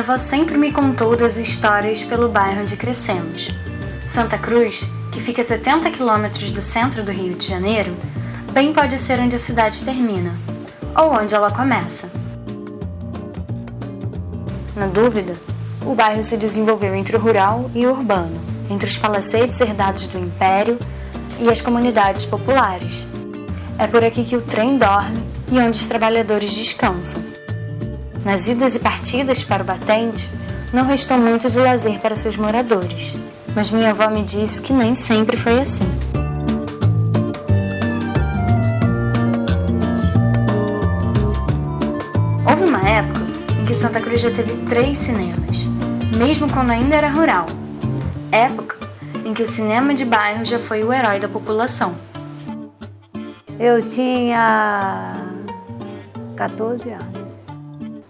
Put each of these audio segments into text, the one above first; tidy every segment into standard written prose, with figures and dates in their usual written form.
avó sempre me contou das histórias pelo bairro onde crescemos. Santa Cruz, que fica a 70 quilômetros do centro do Rio de Janeiro, bem pode ser onde a cidade termina, ou onde ela começa. Na dúvida, o bairro se desenvolveu entre o rural e o urbano, entre os palacetes herdados do Império e as comunidades populares. É por aqui que o trem dorme e onde os trabalhadores descansam. Nas idas e partidas para o batente, não restou muito de lazer para seus moradores, mas minha avó me disse que nem sempre foi assim. Houve uma época em que Santa Cruz já teve 3 cinemas, mesmo quando ainda era rural. Época em que o cinema de bairro já foi o herói da população. Eu tinha 14 anos.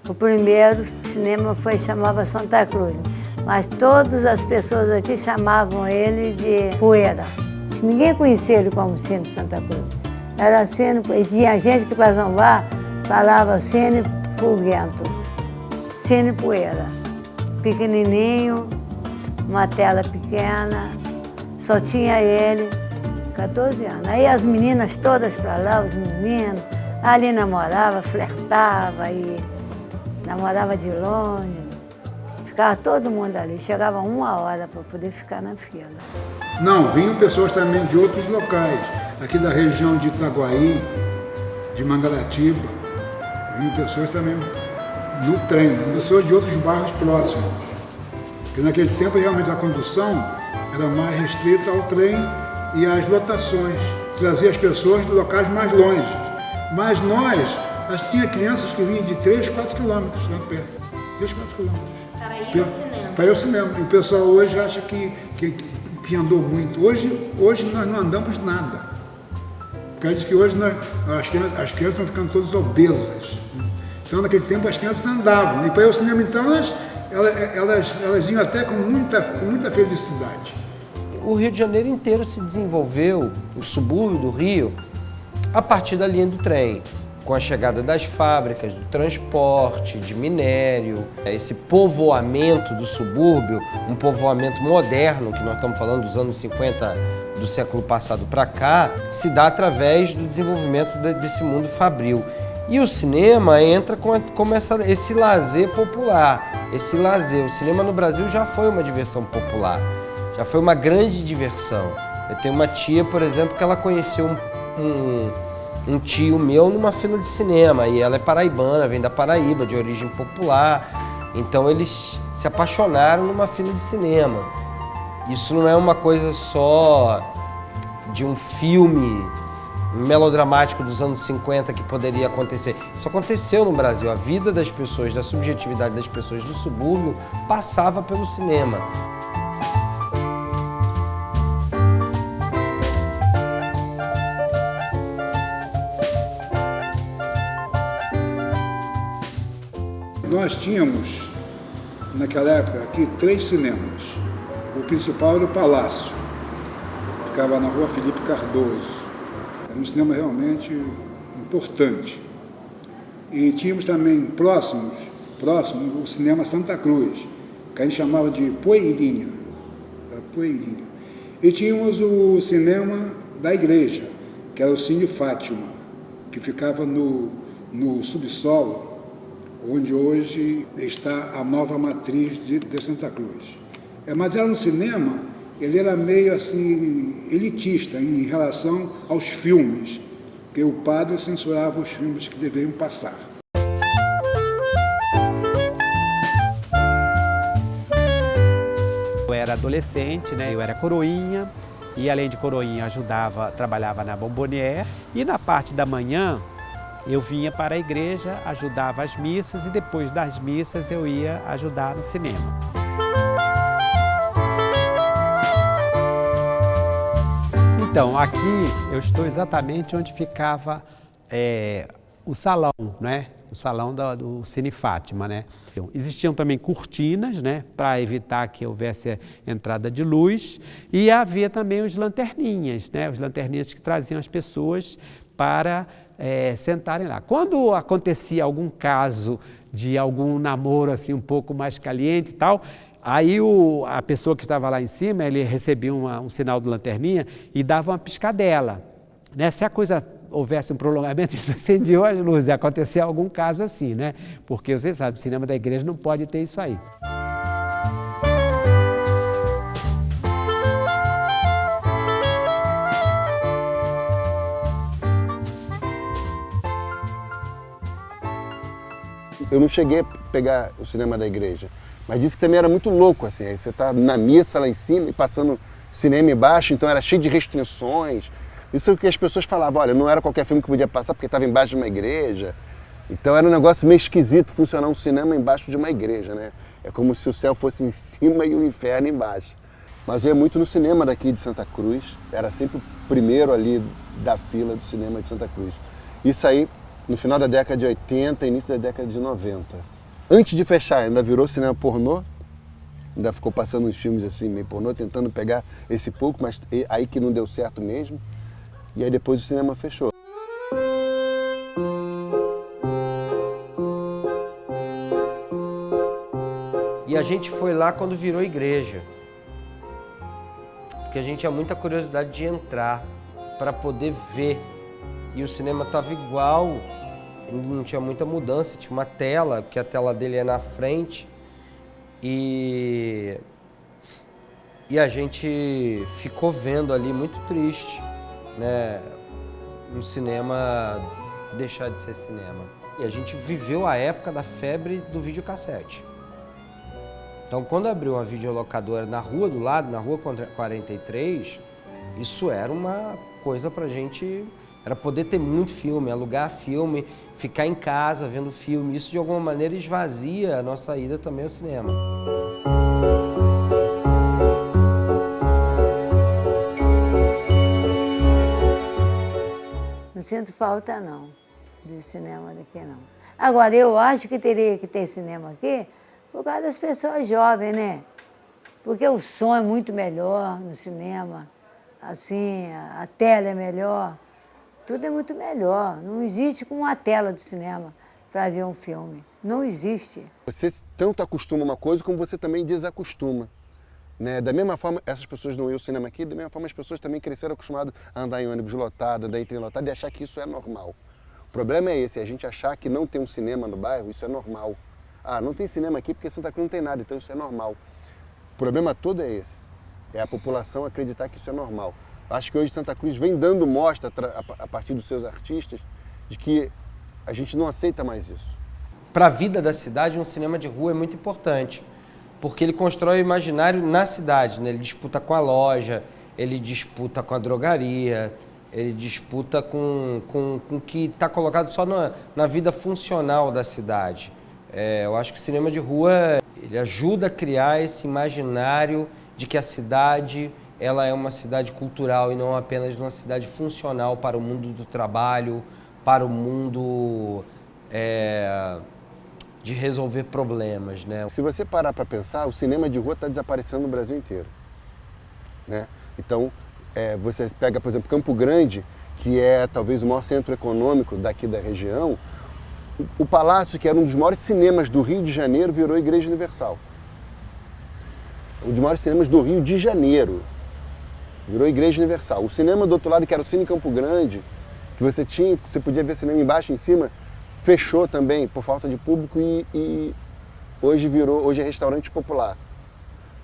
O primeiro cinema chamava Santa Cruz, mas todas as pessoas aqui chamavam ele de Poeira. Ninguém conhecia ele como Cine Santa Cruz. Era Cine, e tinha gente que para zombar falava Cine Fulguento, Cine Poeira. Pequenininho, uma tela pequena, só tinha ele, 14 anos. Aí as meninas todas para lá, os meninos, ali namorava, flertava e namorava de longe. Ficava todo mundo ali, chegava 1 hora para poder ficar na fila. Não, vinham pessoas também de outros locais, aqui da região de Itaguaí, de Mangaratiba, vinham pessoas também no trem, pessoas de outros bairros próximos. Porque naquele tempo realmente a condução era mais restrita ao trem e às lotações, trazia as pessoas de locais mais longe. Mas nós, tinha crianças que vinham de 3, 4 quilômetros lá perto, 3, 4 quilômetros. Para ir ao cinema. Para ir ao cinema. E o pessoal hoje acha que andou muito. Hoje nós não andamos nada. Porque diz que hoje as crianças estão ficando todas obesas. Então naquele tempo as crianças andavam. E para ir ao cinema então elas iam até com muita felicidade. O Rio de Janeiro inteiro se desenvolveu, o subúrbio do Rio, a partir da linha do trem, com a chegada das fábricas, do transporte, de minério. Esse povoamento do subúrbio, um povoamento moderno, que nós estamos falando dos anos 50 do século passado para cá, se dá através do desenvolvimento desse mundo fabril. E o cinema entra como esse lazer popular, esse lazer. O cinema no Brasil já foi uma diversão popular, já foi uma grande diversão. Eu tenho uma tia, por exemplo, que ela conheceu um tio meu numa fila de cinema, e ela é paraibana, vem da Paraíba, de origem popular, então eles se apaixonaram numa fila de cinema. Isso não é uma coisa só de um filme melodramático dos anos 50 que poderia acontecer. Isso aconteceu no Brasil. A vida das pessoas, da subjetividade das pessoas do subúrbio passava pelo cinema. Nós tínhamos, naquela época, aqui 3 cinemas. O principal era o Palácio, ficava na rua Felipe Cardoso. Era um cinema realmente importante. E tínhamos também próximo o cinema Santa Cruz, que a gente chamava de Poeirinha. E tínhamos o cinema da igreja, que era o Cine Fátima, que ficava no subsolo, onde hoje está a nova matriz de Santa Cruz. Mas era um cinema, ele era meio assim, elitista em relação aos filmes, porque o padre censurava os filmes que deveriam passar. Eu era adolescente, né? Eu era coroinha, e além de coroinha trabalhava na Bombonier, e na parte da manhã, eu vinha para a igreja, ajudava as missas e depois das missas eu ia ajudar no cinema. Então, aqui eu estou exatamente onde ficava o salão, né? O salão do Cine Fátima, né? Então, existiam também cortinas, né? Para evitar que houvesse entrada de luz, e havia também os lanterninhas, né? Os lanterninhas que traziam as pessoas para sentarem lá. Quando acontecia algum caso de algum namoro assim um pouco mais caliente e tal. Aí a pessoa que estava lá em cima, ele recebia um sinal de lanterninha e dava uma piscadela. Né? Se a coisa houvesse um prolongamento, isso acendia as luzes, ia acontecer algum caso assim, né? Porque você sabe, o cinema da igreja não pode ter isso aí. Eu não cheguei a pegar o cinema da igreja, mas disse que também era muito louco, assim, aí você tá na missa lá em cima e passando cinema embaixo, então era cheio de restrições. Isso é o que as pessoas falavam, olha, não era qualquer filme que podia passar porque estava embaixo de uma igreja. Então era um negócio meio esquisito funcionar um cinema embaixo de uma igreja, né? É como se o céu fosse em cima e o inferno embaixo. Mas eu ia muito no cinema daqui de Santa Cruz, era sempre o primeiro ali da fila do cinema de Santa Cruz. Isso aí no final da década de 80, início da década de 90. Antes de fechar, ainda virou cinema pornô, ainda ficou passando uns filmes assim, meio pornô, tentando pegar esse pouco, mas aí que não deu certo mesmo. E aí depois o cinema fechou. E a gente foi lá quando virou igreja. Porque a gente tinha muita curiosidade de entrar para poder ver. E o cinema estava igual, não tinha muita mudança, tinha uma tela, que a tela dele é na frente. E a gente ficou vendo ali muito triste, né? Um cinema deixar de ser cinema. E a gente viveu a época da febre do videocassete. Então, quando abriu uma videolocadora na rua do lado, na rua 43, isso era uma coisa pra gente, era poder ter muito filme, alugar filme, ficar em casa vendo filme. Isso, de alguma maneira, esvazia a nossa ida também ao cinema. Não sinto falta, não, do cinema daqui, não. Agora, eu acho que teria que ter cinema aqui por causa das pessoas jovens, né? Porque o som é muito melhor no cinema, assim, a tela é melhor, tudo é muito melhor. Não existe como uma tela do cinema para ver um filme. Não existe. Você tanto acostuma uma coisa como você também desacostuma. Né? Da mesma forma, essas pessoas não iam ao cinema aqui, da mesma forma as pessoas também cresceram acostumadas a andar em ônibus lotado, andar em trem lotado e achar que isso é normal. O problema é esse, é a gente achar que não tem um cinema no bairro, isso é normal. Ah, não tem cinema aqui porque Santa Cruz não tem nada, então isso é normal. O problema todo é esse, é a população acreditar que isso é normal. Acho que hoje Santa Cruz vem dando mostra, a partir dos seus artistas, de que a gente não aceita mais isso. Para a vida da cidade, um cinema de rua é muito importante, porque ele constrói o imaginário na cidade, né? Ele disputa com a loja, ele disputa com a drogaria, ele disputa com o que está colocado só na vida funcional da cidade. Eu acho que o cinema de rua ele ajuda a criar esse imaginário de que a cidade ela é uma cidade cultural e não apenas uma cidade funcional para o mundo do trabalho, para o mundo de resolver problemas, né? Se você parar para pensar, o cinema de rua está desaparecendo no Brasil inteiro. Né? Então, você pega, por exemplo, Campo Grande, que é talvez o maior centro econômico daqui da região, o Palácio, que era um dos maiores cinemas do Rio de Janeiro, virou Igreja Universal. Um dos maiores cinemas do Rio de Janeiro virou Igreja Universal. O cinema do outro lado, que era o Cine Campo Grande, que você podia ver cinema embaixo e em cima, fechou também por falta de público e hoje é restaurante popular.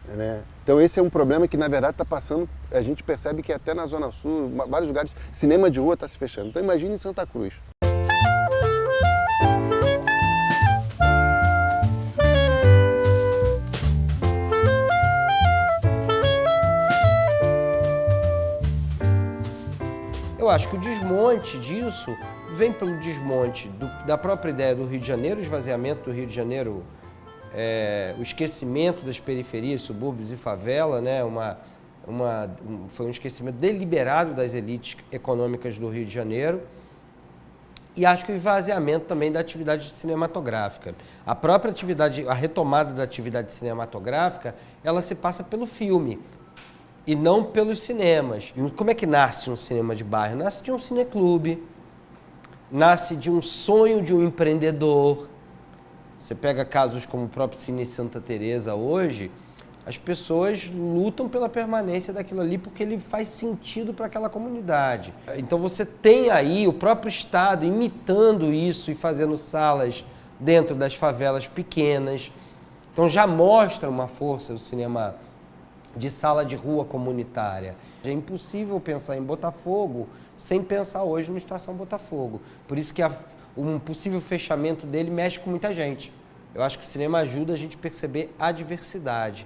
Né? Então esse é um problema que na verdade está passando, a gente percebe que até na Zona Sul, vários lugares, cinema de rua está se fechando. Então imagine em Santa Cruz. Eu acho que o desmonte disso vem pelo desmonte da própria ideia do Rio de Janeiro, o esvaziamento do Rio de Janeiro, o esquecimento das periferias, subúrbios e favela, né? Foi um esquecimento deliberado das elites econômicas do Rio de Janeiro. E acho que o esvaziamento também da atividade cinematográfica. A própria atividade, a retomada da atividade cinematográfica, ela se passa pelo filme e não pelos cinemas. E como é que nasce um cinema de bairro? Nasce de um cineclube, nasce de um sonho de um empreendedor, Você pega casos como o próprio Cine Santa Teresa hoje, as pessoas lutam pela permanência daquilo ali porque ele faz sentido para aquela comunidade. Então você tem aí o próprio Estado imitando isso e fazendo salas dentro das favelas pequenas. Então já mostra uma força do cinema de sala de rua comunitária. É impossível pensar em Botafogo sem pensar hoje numa Estação Botafogo. Por isso que um possível fechamento dele mexe com muita gente. Eu acho que o cinema ajuda a gente a perceber a diversidade.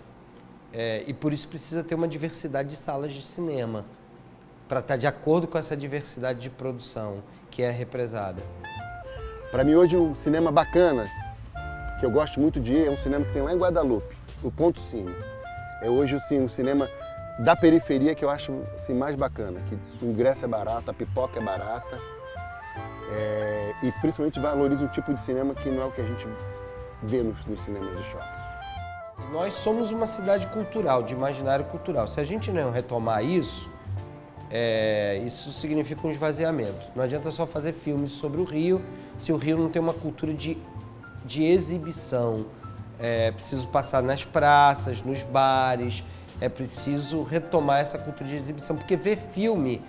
E por isso precisa ter uma diversidade de salas de cinema, para estar de acordo com essa diversidade de produção que é represada. Para mim hoje um cinema bacana, que eu gosto muito de ir, é um cinema que tem lá em Guadalupe, o Ponto Cine. É hoje assim, um cinema da periferia que eu acho assim, mais bacana, que o ingresso é barato, a pipoca é barata, e principalmente valoriza um tipo de cinema que não é o que a gente vê nos cinemas de shopping. Nós somos uma cidade cultural, de imaginário cultural. Se a gente não retomar isso, isso significa um esvaziamento. Não adianta só fazer filmes sobre o Rio, se o Rio não tem uma cultura de exibição. É preciso passar nas praças, nos bares, é preciso retomar essa cultura de exibição, porque ver filme,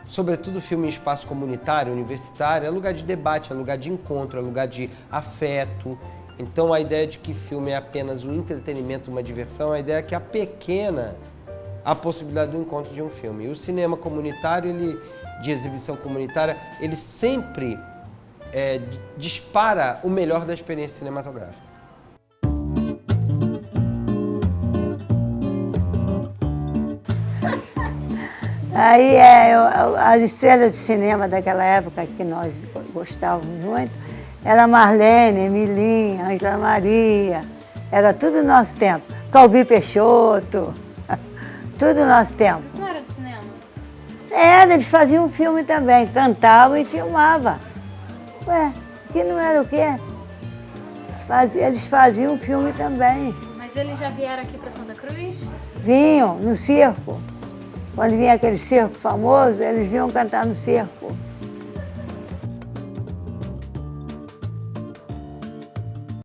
sobretudo filme em espaço comunitário, universitário, é lugar de debate, é lugar de encontro, é lugar de afeto. Então a ideia de que filme é apenas um entretenimento, uma diversão, a ideia é que apequena a possibilidade do encontro de um filme. E o cinema comunitário, de exibição comunitária, ele sempre dispara o melhor da experiência cinematográfica. Aí as estrelas de cinema daquela época que nós gostávamos muito, era Marlene, Emilinha, Angela Maria, era tudo nosso tempo. Calbi Peixoto, tudo nosso tempo. Isso não era do cinema? Era, eles faziam filme também, cantavam e filmavam. Ué, que não era o quê? Eles faziam filme também. Mas eles já vieram aqui para Santa Cruz? Vinham no circo. Quando vinha aquele circo famoso, eles vinham cantar no circo.